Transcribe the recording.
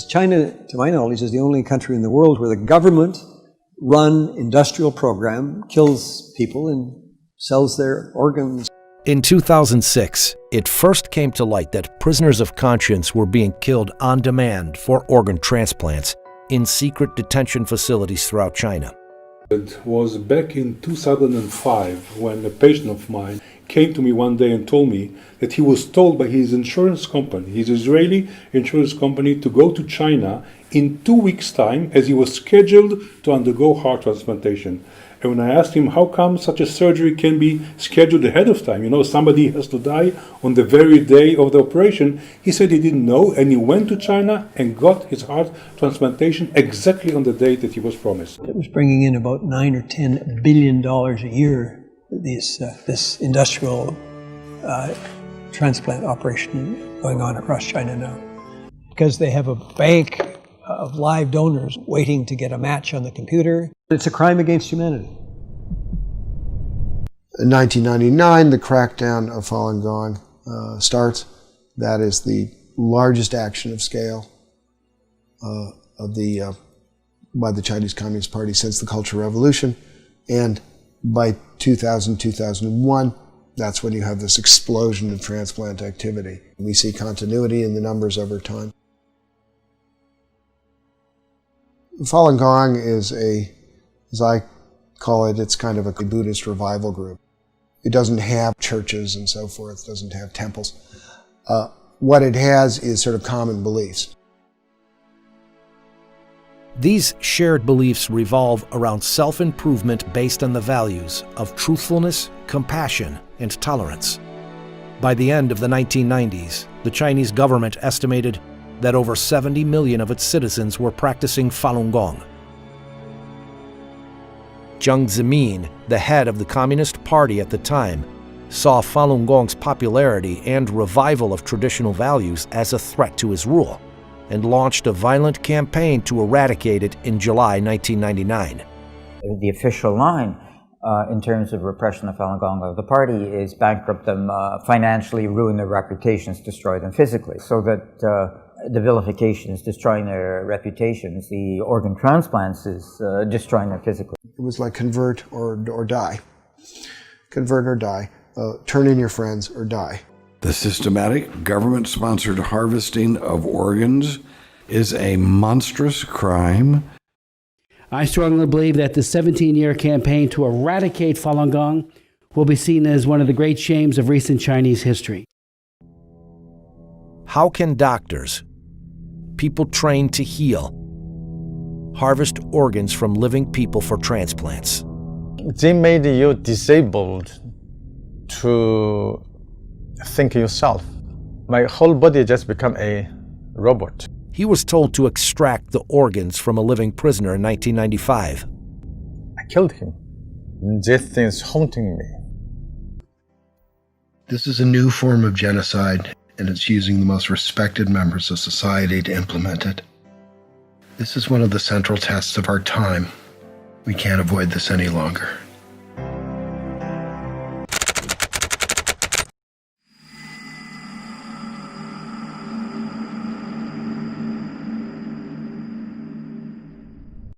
China, to my knowledge, is the only country in the world where the government-run industrial program kills people and sells their organs. In 2006, it first came to light that prisoners of conscience were being killed on demand for organ transplants in secret detention facilities throughout China. It was back in 2005 when a patient of mine came to me one day and told me that he was told by his insurance company, his Israeli insurance company, to go to China in 2 weeks' time as he was scheduled to undergo heart transplantation. And when I asked him how come such a surgery can be scheduled ahead of time, somebody has to die on the very day of the operation, he said he didn't know, and he went to China and got his heart transplantation exactly on the date that he was promised. It was bringing in about $9 or $10 billion a year, this industrial transplant operation going on across China now. Because they have a bank of live donors waiting to get a match on the computer. It's a crime against humanity. In 1999, the crackdown of Falun Gong starts. That is the largest action of scale by the Chinese Communist Party since the Cultural Revolution. And by 2000, 2001, that's when you have this explosion of transplant activity. We see continuity in the numbers over time. Falun Gong is as I call it, it's kind of a Buddhist revival group. It doesn't have churches and so forth, doesn't have temples. What it has is sort of common beliefs. These shared beliefs revolve around self-improvement based on the values of truthfulness, compassion, and tolerance. By the end of the 1990s, the Chinese government estimated that over 70 million of its citizens were practicing Falun Gong. Jiang Zemin, the head of the Communist Party at the time, saw Falun Gong's popularity and revival of traditional values as a threat to his rule, and launched a violent campaign to eradicate it in July 1999. The official line in terms of repression of Falun Gong of the party is bankrupt them financially, ruin their reputations, destroy them physically. So that the vilification is destroying their reputations, the organ transplants is destroying them physically. It was like convert or die. Convert or die. Turn in your friends or die. The systematic government-sponsored harvesting of organs is a monstrous crime. I strongly believe that the 17-year campaign to eradicate Falun Gong will be seen as one of the great shames of recent Chinese history. How can doctors, people trained to heal, harvest organs from living people for transplants? They made you disabled to think yourself. My whole body just become a robot. He was told to extract the organs from a living prisoner in 1995. I killed him. This thing is haunting me. This is a new form of genocide, and it's using the most respected members of society to implement it. This is one of the central tests of our time. We can't avoid this any longer.